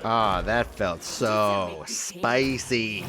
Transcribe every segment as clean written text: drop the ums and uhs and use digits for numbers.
Ah, that felt so spicy.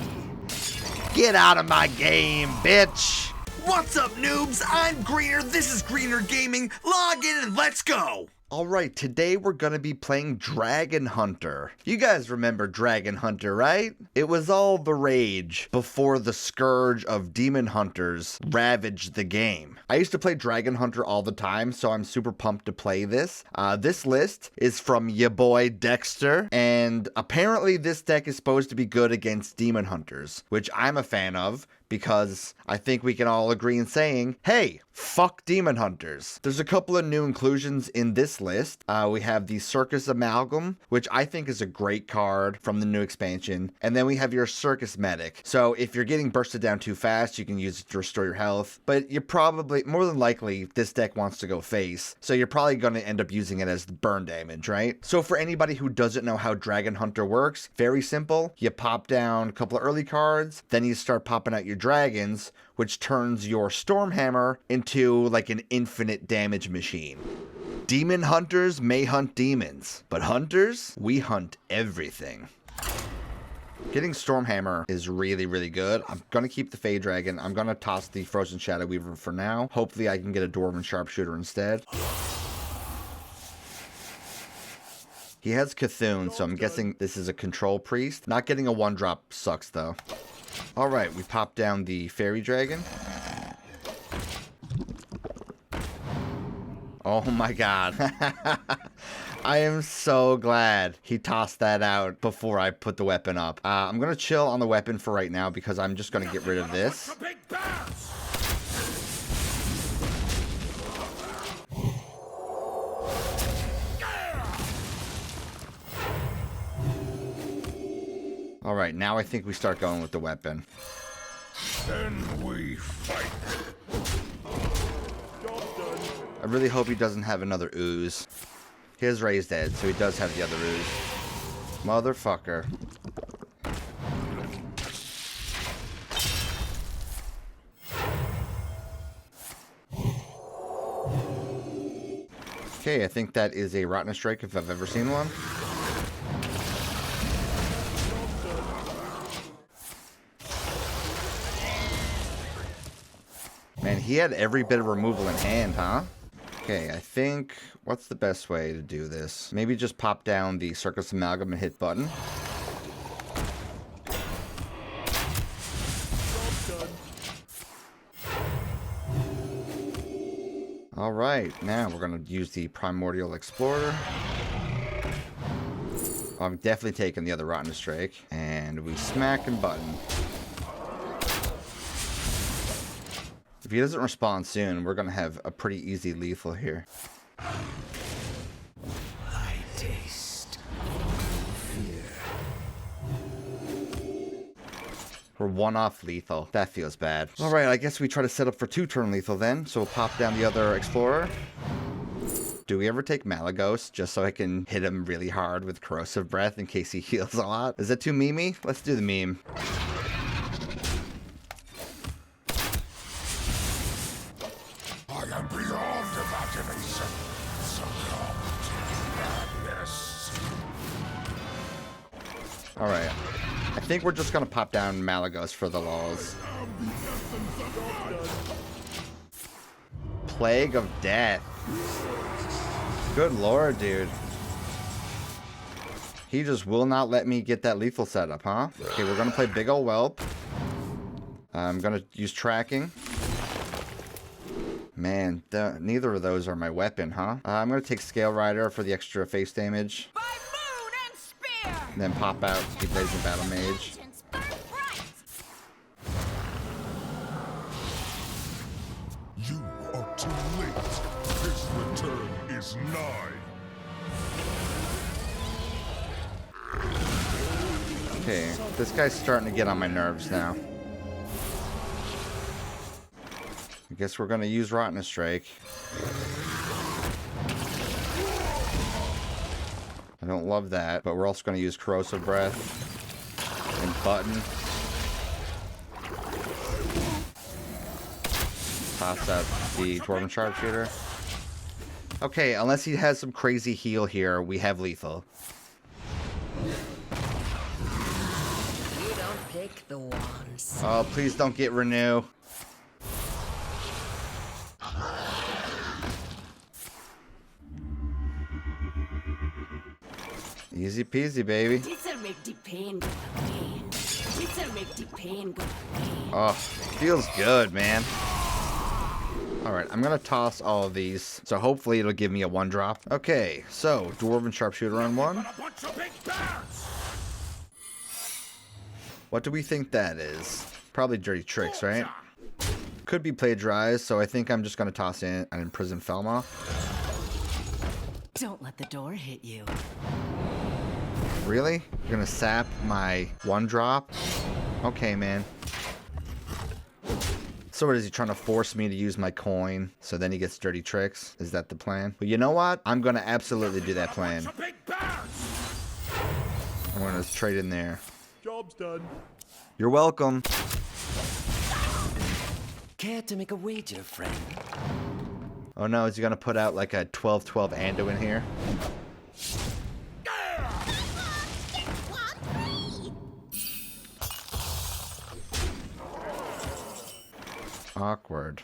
Get out of my game, bitch! What's up, noobs? I'm Greener, this is Greener Gaming. Log in and let's go! Alright, today we're gonna be playing Dragon Hunter. You guys remember Dragon Hunter, right? It was all the rage before the scourge of demon hunters ravaged the game. I used to play Dragon Hunter all the time, so I'm super pumped to play this. This list is from ya boy Dexter, and apparently this deck is supposed to be good against demon hunters, which I'm a fan of, because I think we can all agree in saying, hey, fuck demon hunters. There's a couple of new inclusions in this list. We have the Circus Amalgam, which I think is a great card from the new expansion. And then we have your Circus Medic. So if you're getting bursted down too fast, you can use it to restore your health. But you're probably, more than likely, this deck wants to go face. So you're probably going to end up using it as burn damage, right? So for anybody who doesn't know how Dragon Hunter works, very simple. You pop down a couple of early cards, then you start popping out your dragons, which turns your Stormhammer into like an infinite damage machine. Demon hunters may hunt demons, but hunters, we hunt everything. Getting Stormhammer is really, really good. I'm going to keep the Fey Dragon. I'm going to toss the Frozen Shadow Weaver for now. Hopefully I can get a Dwarven Sharpshooter instead. He has Cthulhu, so I'm guessing this is a Control Priest. Not getting a 1-drop sucks, though. Alright, we pop down the Fairy Dragon. Oh my god. I am so glad he tossed that out before I put the weapon up. I'm going to chill on the weapon for right now because I'm just going to get rid of this. Alright, now I think we start going with the weapon. Then we fight. I really hope he doesn't have another ooze. His Ray's dead, so he does have the other ooze. Motherfucker. Okay, I think that is a Rotten Strike if I've ever seen one. Man, he had every bit of removal in hand, huh? Okay, I think, what's the best way to do this? Maybe just pop down the Circus Amalgam and hit button. Alright, now we're going to use the Primordial Explorer. I'm definitely taking the other Rotten Strike. And we smack and button. If he doesn't respond soon, we're going to have a pretty easy lethal here. I taste fear. We're one-off lethal. That feels bad. Alright, I guess we try to set up for 2-turn lethal then. So we'll pop down the other Explorer. Do we ever take Malagos just so I can hit him really hard with Corrosive Breath in case he heals a lot? Is that too memey? Let's do the meme. And beyond imagination, succumb to madness. Alright. I think we're just gonna pop down Malagos for the lulz. Plague of Death. Good lord, dude. He just will not let me get that lethal setup, huh? Okay, we're gonna play Big Ol' Whelp. I'm gonna use Tracking. Man, neither of those are my weapon, huh? I'm going to take Scale Rider for the extra face damage. By moon and spear! And then pop out the Blazing Battle Mage. You are too late. His return is nigh. Okay, this guy's starting to get on my nerves now. I guess we're going to use Rotten Strike. I don't love that, but we're also going to use Corrosive Breath and Button. Toss out the Dwarven Sharpshooter. Okay, unless he has some crazy heal here, we have lethal. Pick the ones. Oh, please don't get renew. Easy peasy, baby. This'll make the pain go away. This'll make the pain go away. Oh, feels good, man. All right, I'm gonna toss all of these, so hopefully it'll give me a 1-drop. Okay, so Dwarven Sharpshooter on 1. A bunch of big bears. What do we think that is? Probably Dirty Tricks, right? Could be plagiarized, so I think I'm just gonna toss in an Imprisoned Felma. Don't let the door hit you. Really? You're gonna sap my 1-drop? Okay, man. So what is he trying to force me to use my coin so then he gets Dirty Tricks? Is that the plan? Well, you know what? I'm gonna absolutely do that plan. Big bears. I'm gonna trade in there. Job's done. You're welcome. Care to make a wager, friend? Oh no, is he gonna put out like a 12-12 Ando in here? Awkward.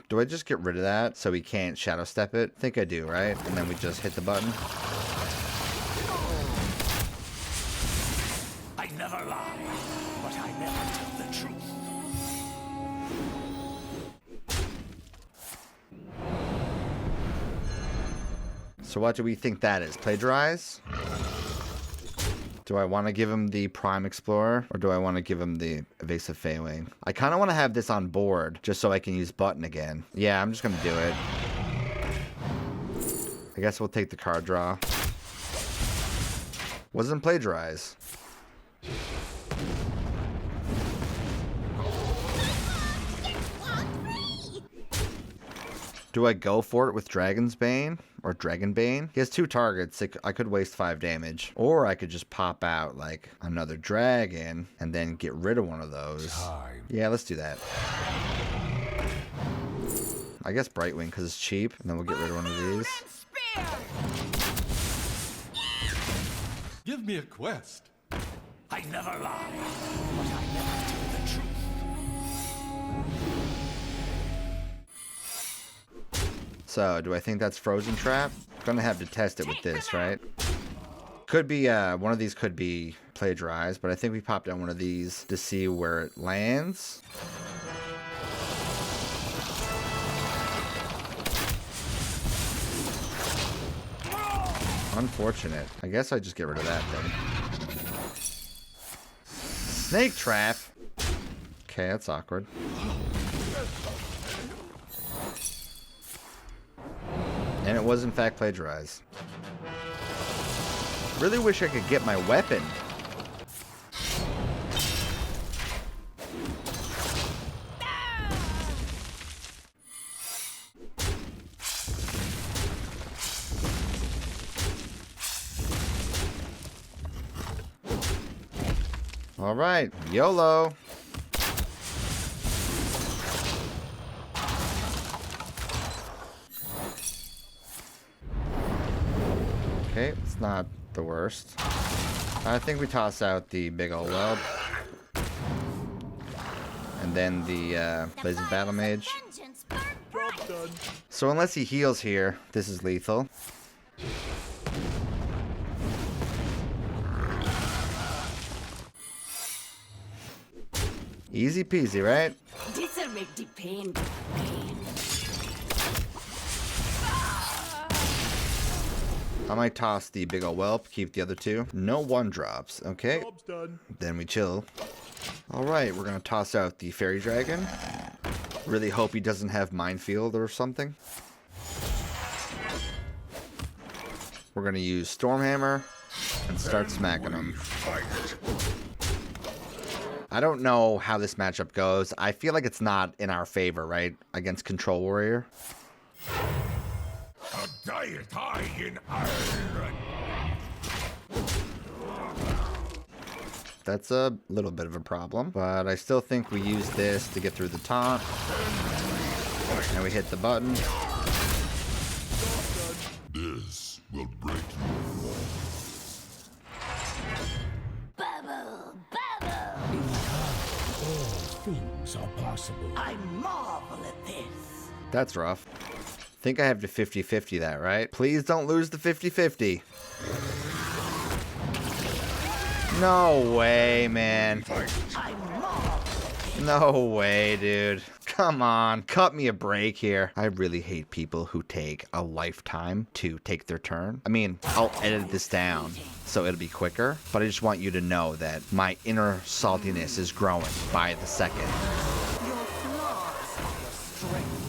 Do I just get rid of that so we can't shadow step it? I think I do, right? And then we just hit the button. I never lie, but I never tell the truth. So what do we think that is? Plagiarize? Do I want to give him the Prime Explorer, or do I want to give him the Evasive Feywing? I kind of want to have this on board, just so I can use button again. Yeah, I'm just going to do it. I guess we'll take the card draw. Wasn't plagiarize. Do I go for it with Dragon's Bane or Dragon Bane? He has 2 targets. I could waste 5 damage. Or I could just pop out like another dragon and then get rid of one of those. Yeah, let's do that. I guess Brightwing because it's cheap. And then we'll get rid of one of these. Give me a quest. I never lie, but I never tell the truth. So, do I think that's Frozen Trap? Gonna have to test it with this, right? Could be, one of these could be plagiarized, but I think we popped down one of these to see where it lands. Unfortunate. I guess I just get rid of that thing. Snake Trap! Okay, that's awkward. And it was in fact plagiarized. Really wish I could get my weapon. All right, YOLO. Okay, it's not the worst. I think we toss out the big ol' whelp. And then the Blazing Battle Mage. Job's done. So unless he heals here, this is lethal. Easy peasy, right? This'll make the pain go away. I might toss the big ol' whelp, keep the other 2. No 1-drops, okay. Job's done. Then we chill. Alright, we're gonna toss out the Fairy Dragon. Really hope he doesn't have Minefield or something. We're gonna use Stormhammer and start smacking him. I don't know how this matchup goes. I feel like it's not in our favor, right? Against Control Warrior. A diet high in iron. That's a little bit of a problem, but I still think we use this to get through the taunt. And we hit the button. This will break you. Bubble, bubble. things are possible. I marvel at this. That's rough. Think I have to 50-50 that, right? Please don't lose the 50-50. No way, man. I marvel. No way, dude. Come on, cut me a break here. I really hate people who take a lifetime to take their turn. I mean, I'll edit this down so it'll be quicker, but I just want you to know that my inner saltiness is growing by the second. Your flaws are your strength.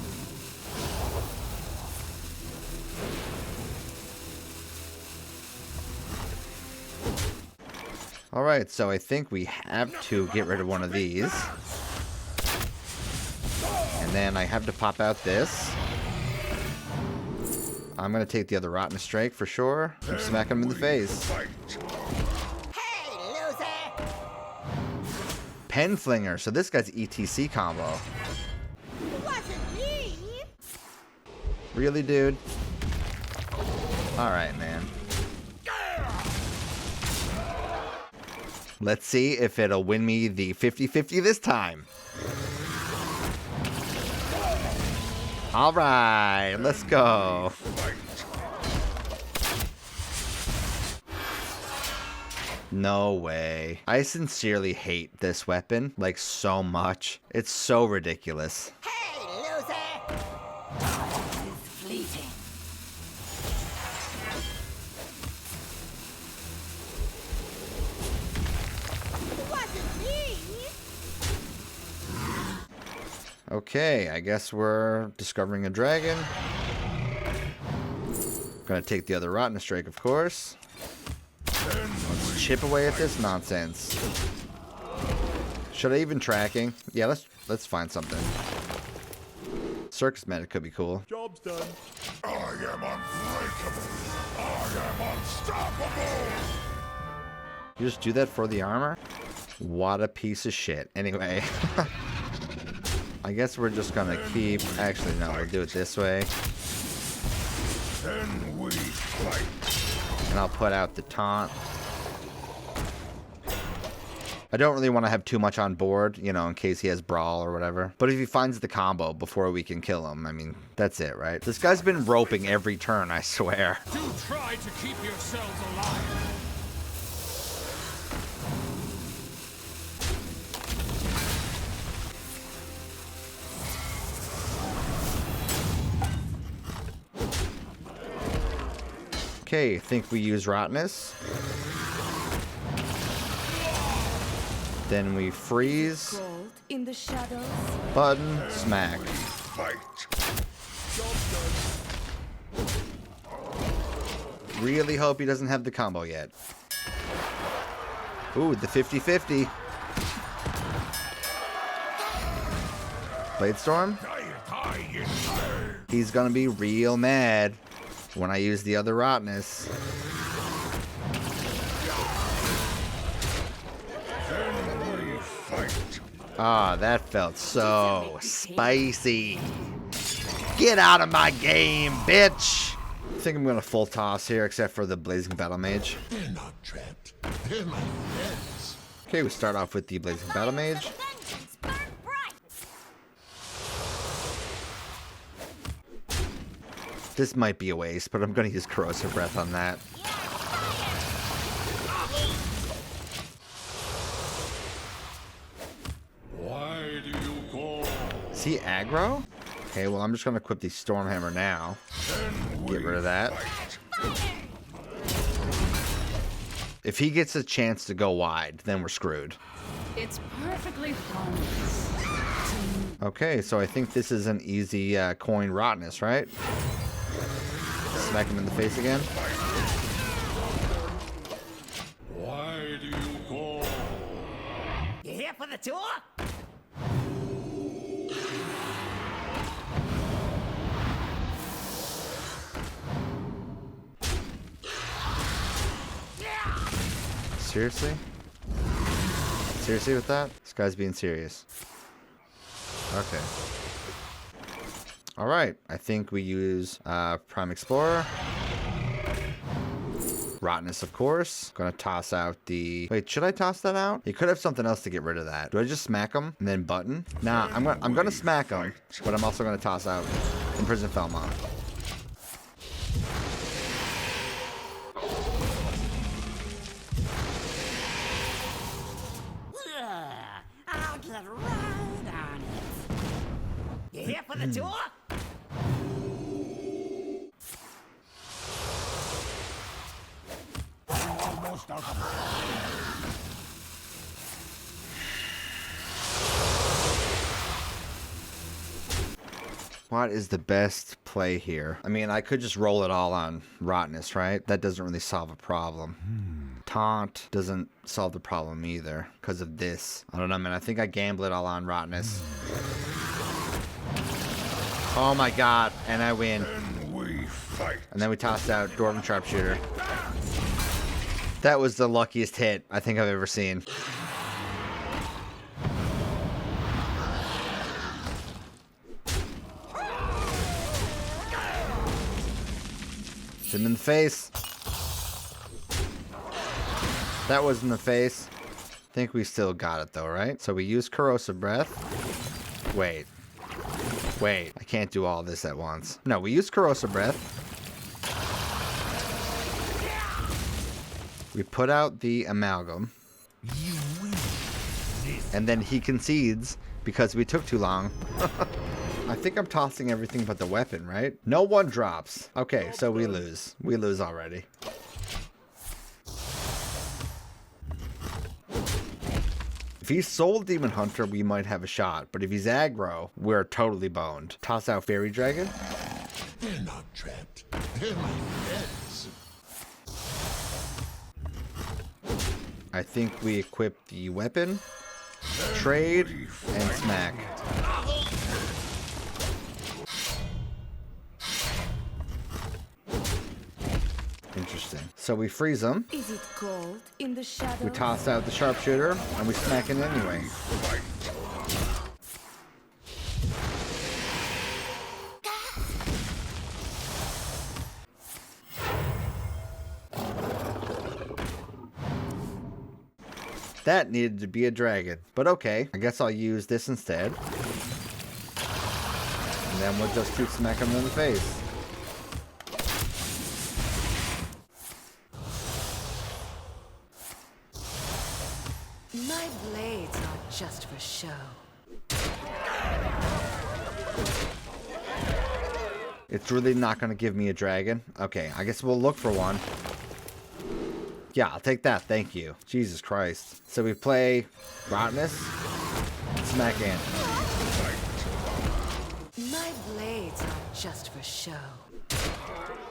Alright, so I think we have to get rid of one of these. And then I have to pop out this. I'm going to take the other Rotten Strike for sure. And smack him in the face. Hey, loser! Penflinger. So this guy's ETC combo. Wasn't me. Really, dude? Alright, man. Let's see if it'll win me the 50-50 this time. Alright, let's go. No way. I sincerely hate this weapon, like, so much. It's so ridiculous. Hey, loser! Time is fleeting. Wasn't me. Okay, I guess we're discovering a dragon. Gonna take the other Rotten Strike, of course. Let's chip away at this nonsense. Should I even tracking? Yeah, let's find something. Circus Medic could be cool. Job's done. I am unbreakable. I am unstoppable. You just do that for the armor? What a piece of shit. Anyway. I guess we're just gonna keep... Actually, no, we'll do it this way. Then we fight. And I'll put out the taunt. I don't really want to have too much on board, you know, in case he has Brawl or whatever. But if he finds the combo before we can kill him, I mean, that's it, right? This guy's been roping every turn, I swear. Do try to keep yourselves alive. Okay, think we use Rottenness. Then we freeze. Gold in the shadows. Button, smack. Fight. Really hope he doesn't have the combo yet. Ooh, the 50-50. Blade Storm? He's gonna be real mad when I use the other Rottenness. Ah, that felt so spicy. Get out of my game, bitch! I think I'm gonna full toss here, except for the Blazing Battle Mage. They're not trapped. They're my friends. Okay, we start off with the Blazing Battle Mage. Vengeance burn bright. This might be a waste, but I'm gonna use Corrosive Breath on that. Why do you call? Is he aggro? Okay, well, I'm just gonna equip the Stormhammer now. Get rid of that. If he gets a chance to go wide, then we're screwed. It's perfectly harmless. Okay, so I think this is an easy coin Rottenness, right? Smack him in the face again. Why do you call? You here for the tour? Seriously? Seriously with that? This guy's being serious. Okay. Alright, I think we use Prime Explorer. Rottenness, of course. Gonna toss out the... Wait, should I toss that out? You could have something else to get rid of that. Do I just smack him and then button? Nah, I'm gonna smack him, but I'm also gonna toss out Imprison Felmont. I'll get right on it. You here for the tour? Almost out of What is the best play here? I mean, I could just roll it all on Rottenness, right? That doesn't really solve a problem. Taunt doesn't solve the problem either because of this. I don't know, man. I think I gamble it all on Rottenness. Oh my god. And I win. and we fight. And then we tossed out Dwarven Sharpshooter. That was the luckiest hit I think I've ever seen. Hit him in the face. That was in the face. I think we still got it though, right? So we use Corrosive Breath. Wait. I can't do all this at once. No, we use Corrosive Breath. We put out the Amalgam. And then he concedes because we took too long. I think I'm tossing everything but the weapon, right? No one drops. Okay, so we lose. We lose already. If he's Soul Demon Hunter, we might have a shot. But if he's aggro, we're totally boned. Toss out Fairy Dragon. They're not trapped. They're my friends. I think we equip the weapon, trade, and smack. Interesting. So we freeze him. Is it cold in the shadow? We toss out the sharpshooter, and we smack it anyway. That needed to be a dragon. But okay, I guess I'll use this instead. And then we'll just keep smacking him in the face. My blades are just for show. It's really not going to give me a dragon. Okay, I guess we'll look for one. Yeah, I'll take that. Thank you. Jesus Christ. So we play Rottenness, smack in. My blades are just for show.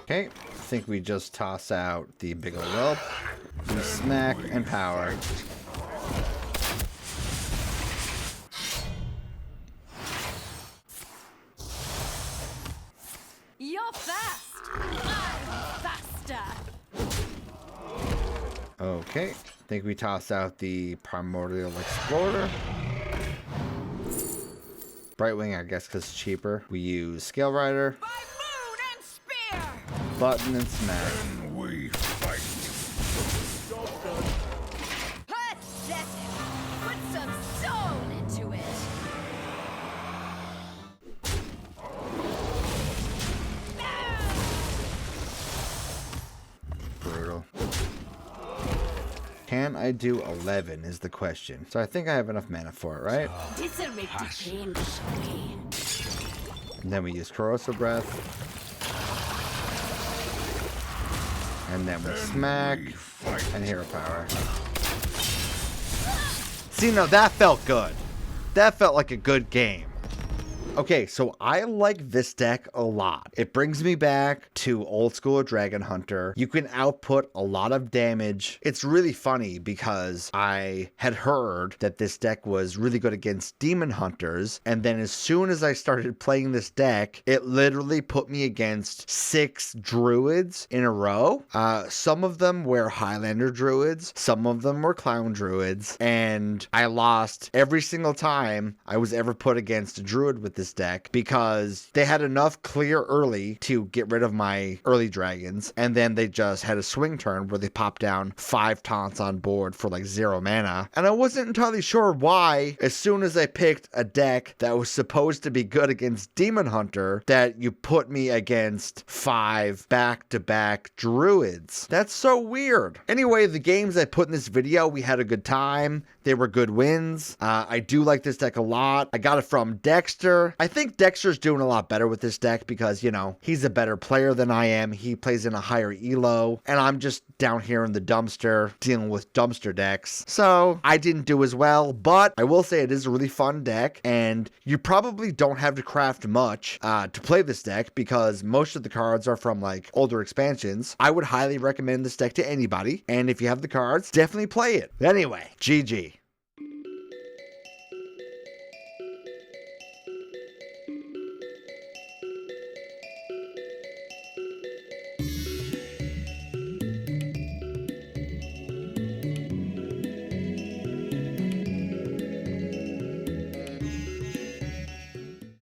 Okay, I think we just toss out the big old whelp. We smack and power. You're fast. I'm faster. Okay, I think we toss out the Primordial Explorer. Brightwing, I guess, because it's cheaper. We use Scale Rider, By moon and spear. button, and smack. And we fight. Pathetic. Put some soul into it. Brutal. Can I do 11 is the question. So I think I have enough mana for it, right? This'll make the pain go away. And then we use Corrosive Breath. And then we smack and Hero Power. See, no, that felt good. That felt like a good game. Okay, so I like this deck a lot. It brings me back to old school Dragon Hunter. You can output a lot of damage. It's really funny because I had heard that this deck was really good against Demon Hunters, and then as soon as I started playing this deck, it literally put me against 6 Druids in a row. Some of them were Highlander Druids, some of them were Clown Druids, and I lost every single time I was ever put against a Druid with with this deck because they had enough clear early to get rid of my early dragons, and then they just had a swing turn where they popped down 5 taunts on board for like 0 mana. And I wasn't entirely sure why, as soon as I picked a deck that was supposed to be good against Demon Hunter, that you put me against 5 back-to-back druids. That's so weird. Anyway, the games I put in this video, we had a good time. They were good wins. I do like this deck a lot. I got it from Dexter. I think Dexter's doing a lot better with this deck because, you know, he's a better player than I am. He plays in a higher elo, and I'm just down here in the dumpster dealing with dumpster decks. So I didn't do as well, but I will say it is a really fun deck, and you probably don't have to craft much to play this deck because most of the cards are from like older expansions. I would highly recommend this deck to anybody, and if you have the cards, definitely play it. Anyway, GG.